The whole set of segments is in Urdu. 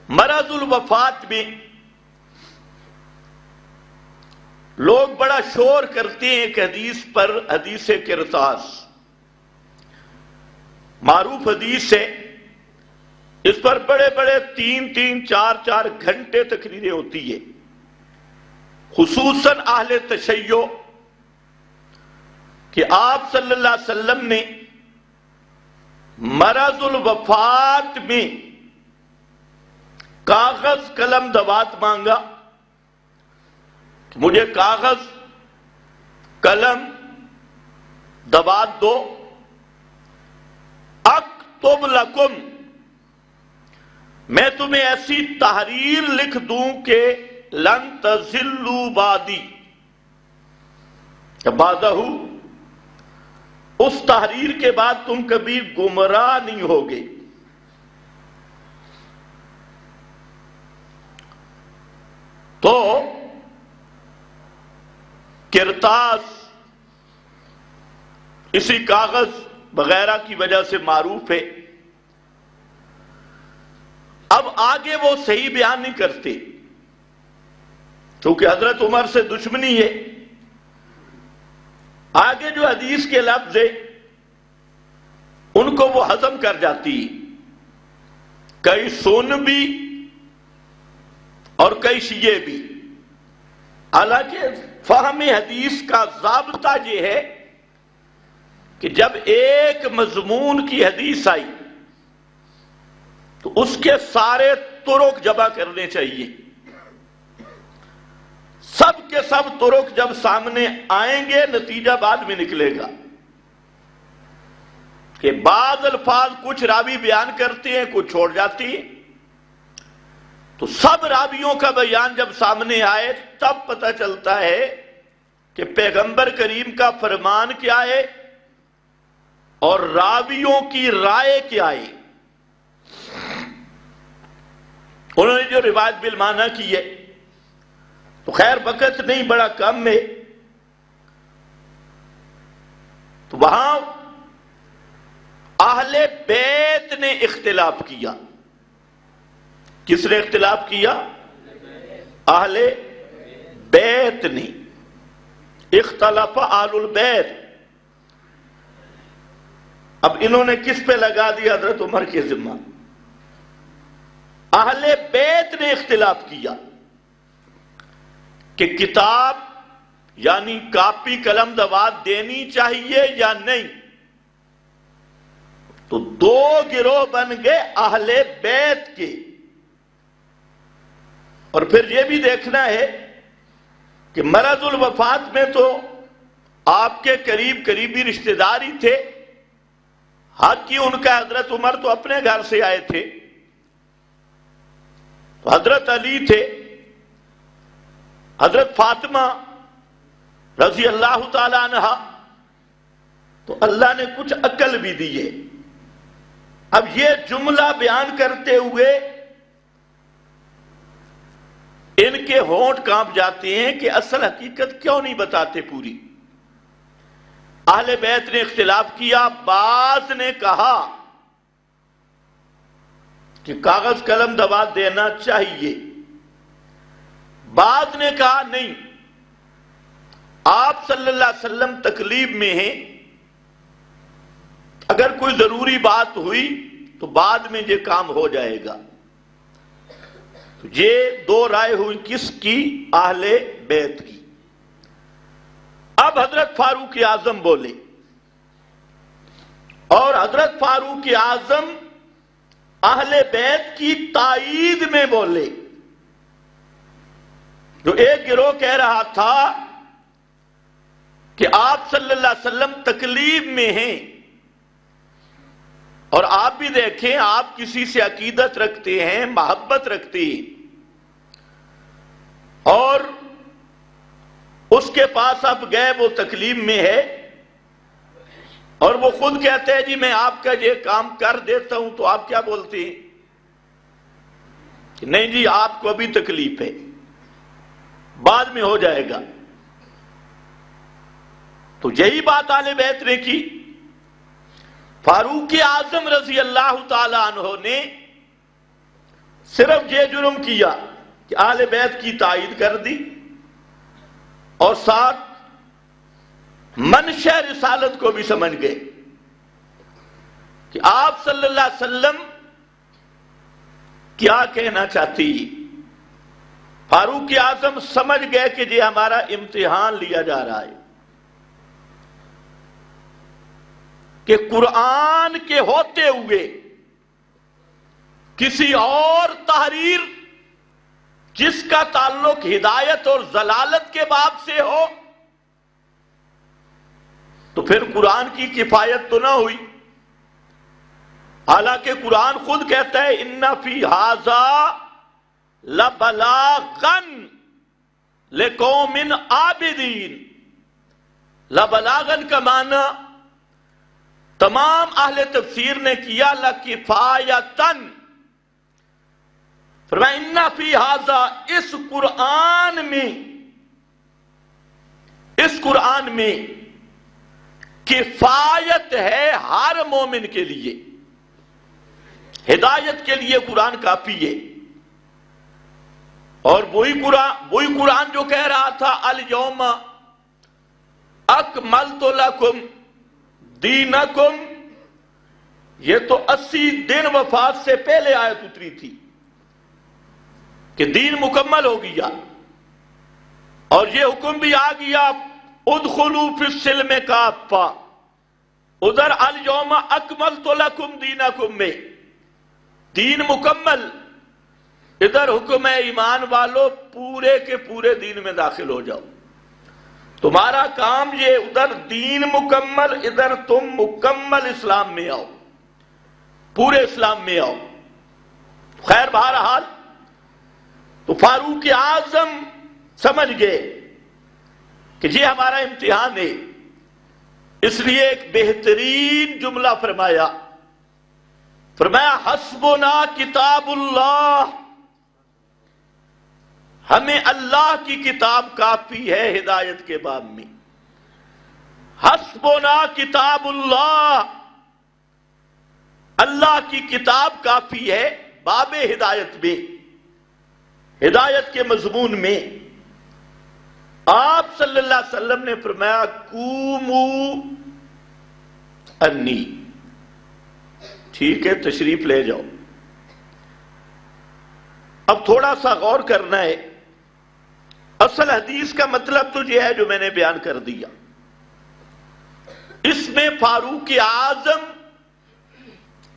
مرض الوفات میں لوگ بڑا شور کرتے ہیں ایک حدیث پر، حدیث کرتاس، معروف حدیث ہے، اس پر بڑے بڑے 3-4 گھنٹے تقریریں ہوتی ہے، خصوصاً اہل تشیع، کہ آپ صلی اللہ علیہ وسلم نے مرض الوفات میں کاغذ قلم دوات مانگا، مجھے کاغذ قلم دوات دو، اکتب لکم، میں تمہیں ایسی تحریر لکھ دوں کہ لن تضلوا بعدی، بعدہ، اس تحریر کے بعد تم کبھی گمراہ نہیں ہوگے۔ تو کرتاس اسی کاغذ وغیرہ کی وجہ سے معروف ہے۔ اب آگے وہ صحیح بیان نہیں کرتے کیونکہ حضرت عمر سے دشمنی ہے، آگے جو حدیث کے لفظ ہے ان کو وہ ہضم کر جاتی، کئی سنی اور کئی شیعہ بھی۔ حالانکہ فہم حدیث کا ضابطہ یہ ہے کہ جب ایک مضمون کی حدیث آئی تو اس کے سارے طرق جمع کرنے چاہیے، سب کے سب طرق جب سامنے آئیں گے نتیجہ بعد میں نکلے گا۔ کہ بعض الفاظ کچھ راوی بیان کرتے ہیں، کچھ چھوڑ جاتی ہیں، تو سب راویوں کا بیان جب سامنے آئے تب پتہ چلتا ہے کہ پیغمبر کریم کا فرمان کیا ہے اور راویوں کی رائے کیا ہے۔ انہوں نے جو روایت بالمعنی کی ہے، تو خیر وقت نہیں، بڑا کم ہے، تو وہاں اہل بیت نے اختلاف کیا۔ کس نے اختلاف کیا؟ اہل بیت نے، اختلاف اہل البیت۔ اب انہوں نے کس پہ لگا دیا؟ حضرت عمر کے ذمہ۔ اہل بیت نے اختلاف کیا کہ کتاب یعنی کاپی قلم دوات دینی چاہیے یا نہیں، تو دو گروہ بن گئے اہل بیت کے۔ اور پھر یہ بھی دیکھنا ہے کہ مرض الوفات میں تو آپ کے قریبی رشتہ دار ہی تھے، حق کی ان کا حضرت عمر تو اپنے گھر سے آئے تھے، تو حضرت علی تھے، حضرت فاطمہ رضی اللہ تعالی عنہ، تو اللہ نے کچھ عقل بھی دی ہے۔ اب یہ جملہ بیان کرتے ہوئے ان کے ہونٹ کانپ جاتے ہیں کہ اصل حقیقت کیوں نہیں بتاتے پوری۔ اہل بیت نے اختلاف کیا، بعض نے کہا کہ کاغذ قلم دوات دینا چاہیے، بعض نے کہا نہیں، آپ صلی اللہ علیہ وسلم تکلیف میں ہیں، اگر کوئی ضروری بات ہوئی تو بعد میں یہ کام ہو جائے گا۔ تو یہ دو رائے ہوئی کس کی؟ اہل بیت کی۔ اب حضرت فاروق اعظم بولے، اور حضرت فاروق اعظم اہل بیت کی تائید میں بولے۔ جو ایک گروہ کہہ رہا تھا کہ آپ صلی اللہ علیہ وسلم تکلیف میں ہیں، اور آپ بھی دیکھیں آپ کسی سے عقیدت رکھتے ہیں، محبت رکھتے ہیں، اور اس کے پاس آپ گئے، وہ تکلیف میں ہے، اور وہ خود کہتے ہیں جی میں آپ کا یہ کام کر دیتا ہوں، تو آپ کیا بولتے ہیں کہ نہیں جی آپ کو ابھی تکلیف ہے، بعد میں ہو جائے گا۔ تو یہی بات اہل بیت نے کی۔ فاروق اعظم رضی اللہ تعالی عنہ نے صرف یہ جرم کیا کہ اہل بیت کی تائید کر دی اور ساتھ منشا رسالت کو بھی سمجھ گئے کہ آپ صلی اللہ علیہ وسلم کیا کہنا چاہتی. فاروق اعظم سمجھ گئے کہ یہ ہمارا امتحان لیا جا رہا ہے کہ قرآن کے ہوتے ہوئے کسی اور تحریر جس کا تعلق ہدایت اور ضلالت کے باب سے ہو تو پھر قرآن کی کفایت تو نہ ہوئی. حالانکہ قرآن خود کہتا ہے ان فی ھذا لبلاغا لقوم عابدین. لبلاغا کا معنی تمام اہل تفسیر نے کیا لکفایتن. فرمایا ان فی ھذا اس قرآن میں کفایت ہے ہر مومن کے لیے. ہدایت کے لیے قرآن کافی ہے. اور وہی قرآن جو کہہ رہا تھا الیوم اکملت لکم دینکم، یہ تو 80 دن وفات سے پہلے آیت اتری تھی کہ دین مکمل ہو گیا. اور یہ حکم بھی آ گیا ادخلوا فی السلم کافہ. ادھر الیوم اکملت لکم دینکم میں دین مکمل، ادھر حکم ہے ایمان والو پورے کے پورے دین میں داخل ہو جاؤ. تمہارا کام یہ ادھر دین مکمل، ادھر تم مکمل اسلام میں آؤ، پورے اسلام میں آؤ. خیر بہرحال تو فاروق اعظم سمجھ گئے کہ یہ ہمارا امتحان ہے. اس لیے ایک بہترین جملہ فرمایا حسبنا کتاب اللہ، ہمیں اللہ کی کتاب کافی ہے ہدایت کے باب میں. حسبنا کتاب اللہ، اللہ کی کتاب کافی ہے باب ہدایت میں، ہدایت کے مضمون میں. آپ صلی اللہ علیہ وسلم نے فرمایا قوموا انی، ٹھیک ہے تشریف لے جاؤ. اب تھوڑا سا غور کرنا ہے. اصل حدیث کا مطلب تو یہ ہے جو میں نے بیان کر دیا. اس میں فاروق اعظم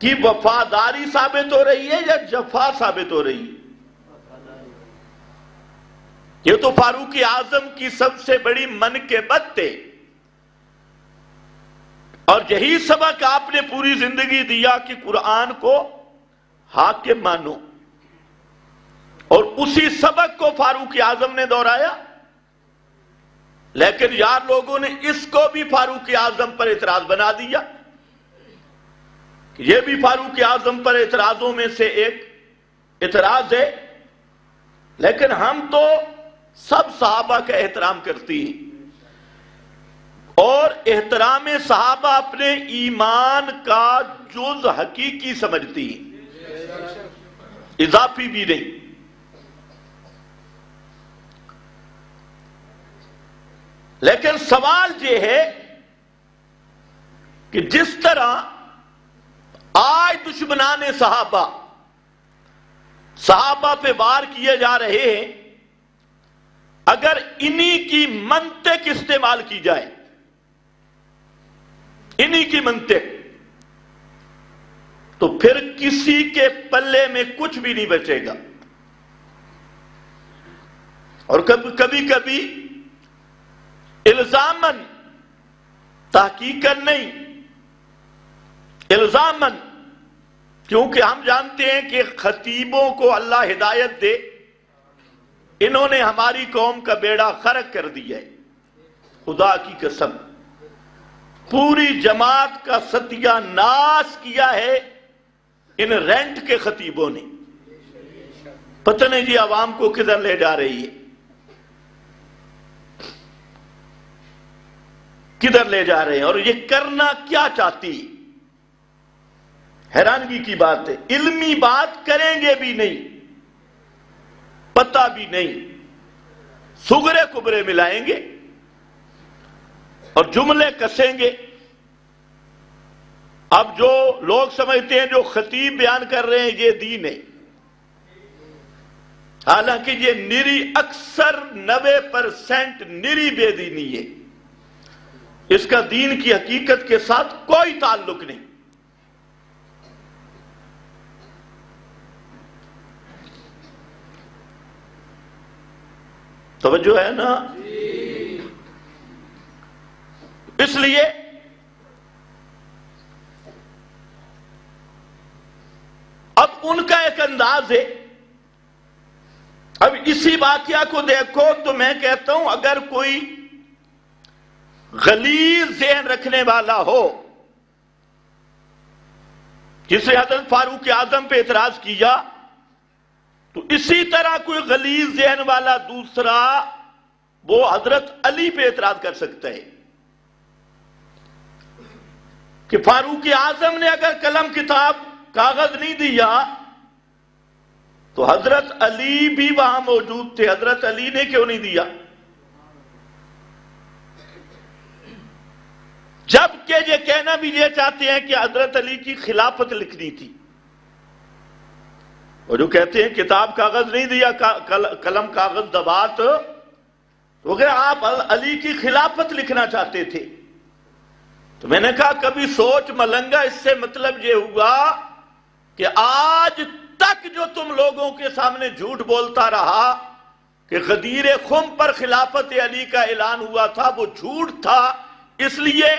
کی وفاداری ثابت ہو رہی ہے یا جفا ثابت ہو رہی ہے؟ یہ تو فاروق اعظم کی سب سے بڑی منقبت تھے اور یہی سبق آپ نے پوری زندگی دیا کہ قرآن کو حاکم مانو. اور اسی سبق کو فاروق اعظم نے دہرایا. لیکن یار لوگوں نے اس کو بھی فاروق اعظم پر اعتراض بنا دیا. یہ بھی فاروق اعظم پر اعتراضوں میں سے ایک اعتراض ہے. لیکن ہم تو سب صحابہ کا احترام کرتی ہیں اور احترام صحابہ اپنے ایمان کا جز حقیقی سمجھتی ہیں، اضافی بھی نہیں. لیکن سوال یہ ہے کہ جس طرح آج دشمنان صحابہ پہ وار کیے جا رہے ہیں، اگر انہی کی منطق استعمال کی جائے، انہی کی منطق، تو پھر کسی کے پلے میں کچھ بھی نہیں بچے گا. اور کبھی کبھی الزامن، تحقیقاً نہیں، الزامن، کیونکہ ہم جانتے ہیں کہ خطیبوں کو اللہ ہدایت دے، انہوں نے ہماری قوم کا بیڑا غرق کر دیا ہے. خدا کی قسم پوری جماعت کا ستیہ ناش کیا ہے ان رینٹ کے خطیبوں نے. پتہ نہیں جی عوام کو کدھر لے جا رہی ہے، کدھر لے جا رہے ہیں اور یہ کرنا کیا چاہتی. حیرانگی کی بات ہے. علمی بات کریں گے بھی نہیں، پتہ بھی نہیں، سغرے کبرے ملائیں گے اور جملے کسیں گے۔ اب جو لوگ سمجھتے ہیں جو خطیب بیان کر رہے ہیں یہ دین ہے، حالانکہ یہ نری اکثر 90% نری بے دینی ہے، اس کا دین کی حقیقت کے ساتھ کوئی تعلق نہیں۔ توجہ ہے نا؟ اس لیے اب ان کا ایک انداز ہے، اب اسی واقعہ کو دیکھو تو میں کہتا ہوں اگر کوئی غلیظ ذہن رکھنے والا ہو، جس نے حضرت فاروق اعظم پہ اعتراض کیا، تو اسی طرح کوئی غلیظ ذہن والا دوسرا وہ حضرت علی پہ اعتراض کر سکتا ہے کہ فاروق اعظم نے اگر قلم کتاب کاغذ نہیں دیا تو حضرت علی بھی وہاں موجود تھے، حضرت علی نے کیوں نہیں دیا؟ جبکہ یہ کہنا بھی یہ چاہتے ہیں کہ حضرت علی کی خلافت لکھنی تھی، اور جو کہتے ہیں کتاب کاغذ نہیں دیا، قلم کاغذ دبات، تو اگر آپ علی کی خلافت لکھنا چاہتے تھے تو میں نے کہا کبھی سوچ ملنگا، اس سے مطلب یہ ہوا کہ آج تک جو تم لوگوں کے سامنے جھوٹ بولتا رہا کہ غدیر خم پر خلافت علی کا اعلان ہوا تھا، وہ جھوٹ تھا، اس لیے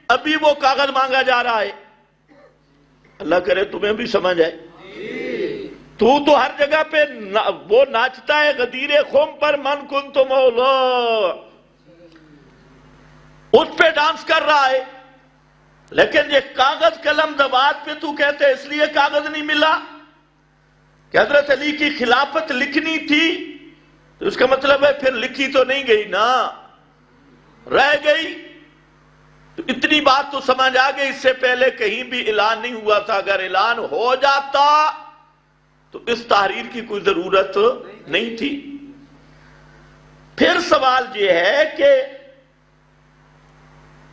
ابھی وہ کاغذ مانگا جا رہا ہے۔ اللہ کرے تمہیں بھی سمجھ آئے۔ تو ہر جگہ پہ وہ ناچتا ہے غدیر خم پر، من کن تو مولا، اس پہ ڈانس کر رہا ہے، لیکن یہ کاغذ قلم دبات پہ تو کہتے ہیں اس لیے کاغذ نہیں ملا کہ حضرت علی کی خلافت لکھنی تھی، تو اس کا مطلب ہے پھر لکھی تو نہیں گئی نا، رہ گئی۔ تو اتنی بات تو سمجھ آ گئی، اس سے پہلے کہیں بھی اعلان نہیں ہوا تھا، اگر اعلان ہو جاتا تو اس تحریر کی کوئی ضرورت نہیں تھی۔ پھر سوال یہ ہے کہ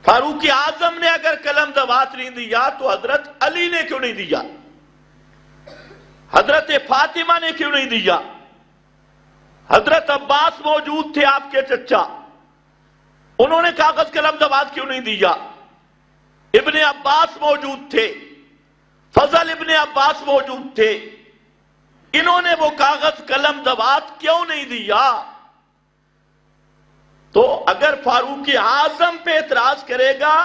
فاروق اعظم نے اگر قلم دبات نہیں دیا تو حضرت علی نے کیوں نہیں دیا؟ حضرت فاطمہ نے کیوں نہیں دیا؟ حضرت عباس موجود تھے آپ کے چچا، انہوں نے کاغذ قلم دبات کیوں نہیں دیا؟ ابن عباس موجود تھے، فضل ابن عباس موجود تھے، انہوں نے وہ کاغذ قلم دبات کیوں نہیں دیا؟ تو اگر فاروق اعظم پہ اعتراض کرے گا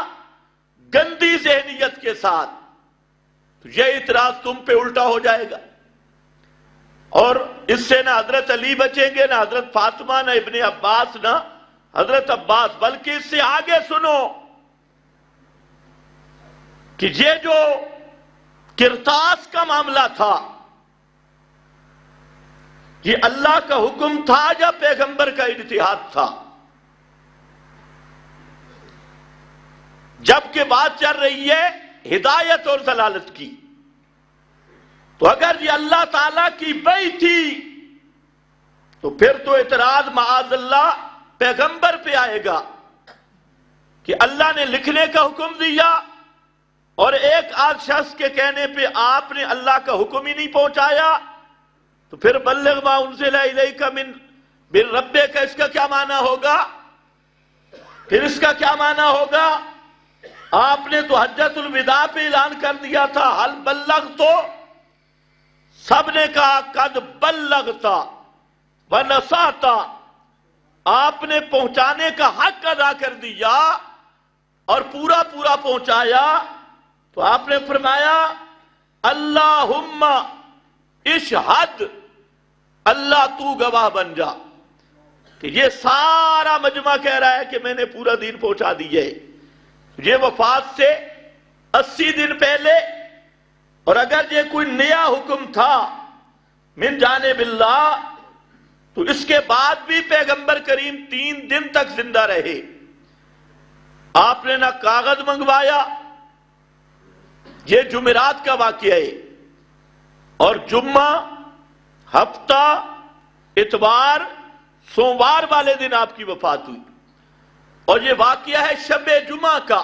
گندی ذہنیت کے ساتھ تو یہ اعتراض تم پہ الٹا ہو جائے گا، اور اس سے نہ حضرت علی بچیں گے، نہ حضرت فاطمہ، نہ ابن عباس، نہ حضرت عباس۔ بلکہ اس سے آگے سنو کہ یہ جو کرتاس کا معاملہ تھا یہ اللہ کا حکم تھا یا پیغمبر کا اجتہاد تھا؟ جبکہ بات چل رہی ہے ہدایت اور ضلالت کی، تو اگر یہ اللہ تعالیٰ کی وحی تھی تو پھر تو اعتراض معاذ اللہ پیغمبر پہ آئے گا کہ اللہ نے لکھنے کا حکم دیا اور ایک آدھ شخص کے کہنے پہ آپ نے اللہ کا حکم ہی نہیں پہنچایا، تو پھر بلغ ما انزل الیک من ربک، اس کا کیا معنی ہوگا؟ پھر اس کا کیا معنی ہوگا؟ آپ نے تو حجۃ الوداع پہ اعلان کر دیا تھا حل بلغت، تو سب نے کہا قد بلغت ونصحت، آپ نے پہنچانے کا حق ادا کر دیا اور پورا پورا پہنچایا۔ تو آپ نے فرمایا اللہم اشہد، اللہ تو گواہ بن جا کہ یہ سارا مجمع کہہ رہا ہے کہ میں نے پورا دین پہنچا دیا ہے۔ یہ وفات سے 80 دن پہلے، اور اگر یہ کوئی نیا حکم تھا من جانب اللہ تو اس کے بعد بھی پیغمبر کریم 3 دن تک زندہ رہے، آپ نے نہ کاغذ منگوایا۔ یہ جمعرات کا واقعہ ہے، اور جمعہ، ہفتہ، اتوار سوموار والے دن آپ کی وفات ہوئی، اور یہ واقعہ ہے شب جمعہ کا،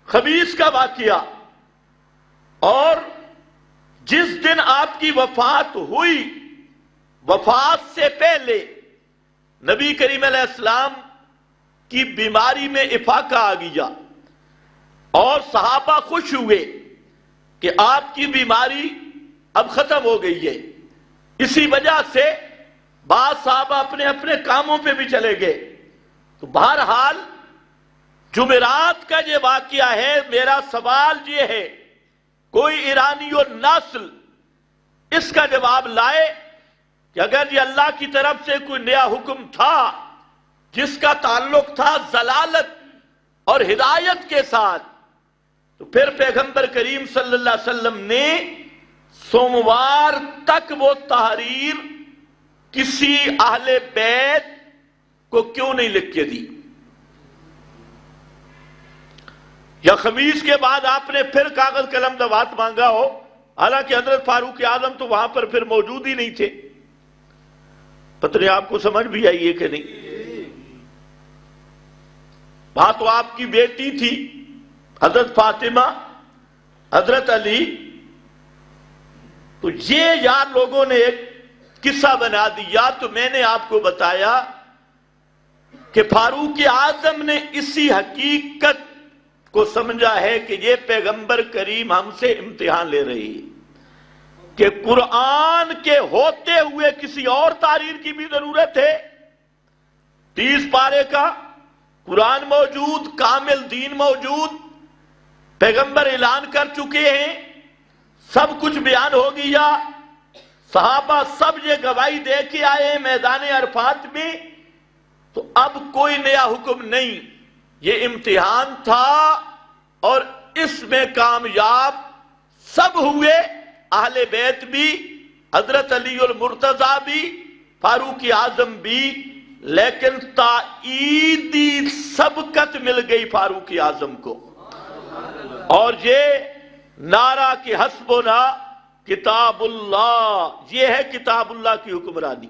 خمیس کا واقعہ۔ اور جس دن آپ کی وفات ہوئی، وفات سے پہلے نبی کریم علیہ السلام کی بیماری میں افاقہ آ گیا، اور صحابہ خوش ہوئے کہ آپ کی بیماری اب ختم ہو گئی ہے۔ اسی وجہ سے بعض صحابہ اپنے اپنے کاموں پہ بھی چلے گئے۔ تو بہرحال جمعرات کا یہ واقعہ ہے۔ میرا سوال یہ ہے، کوئی ایرانی و نسل اس کا جواب لائے کہ اگر یہ اللہ کی طرف سے کوئی نیا حکم تھا جس کا تعلق تھا ضلالت اور ہدایت کے ساتھ، تو پھر پیغمبر کریم صلی اللہ علیہ وسلم نے سوموار تک وہ تحریر کسی اہل بیت کو کیوں نہیں لکھ کے دی؟ یا خمیس کے بعد آپ نے پھر کاغذ قلم دوات مانگا ہو، حالانکہ حضرت فاروق اعظم تو وہاں پر پھر موجود ہی نہیں تھے۔ پتہ نہیں آپ کو سمجھ بھی آئی ہے کہ نہیں؟ وہاں تو آپ کی بیٹی تھی حضرت فاطمہ، حضرت علی۔ تو یہ یار لوگوں نے ایک قصہ بنا دیا۔ تو میں نے آپ کو بتایا کہ فاروق اعظم نے اسی حقیقت کو سمجھا ہے کہ یہ پیغمبر کریم ہم سے امتحان لے رہی ہے کہ قرآن کے ہوتے ہوئے کسی اور تحریر کی بھی ضرورت ہے۔ 30 پارے کا قرآن موجود، کامل دین موجود، پیغمبر اعلان کر چکے ہیں، سب کچھ بیان ہو گیا، صحابہ سب یہ گواہی دے کے آئے ہیں میدان عرفات میں۔ تو اب کوئی نیا حکم نہیں، یہ امتحان تھا اور اس میں کامیاب سب ہوئے، اہل بیت بھی، حضرت علی المرتضیٰ بھی، فاروق اعظم بھی، لیکن تائیدی سبقت مل گئی فاروق اعظم کو۔ اور یہ نعرہ کہ حسبنا کتاب اللہ، یہ ہے کتاب اللہ کی حکمرانی۔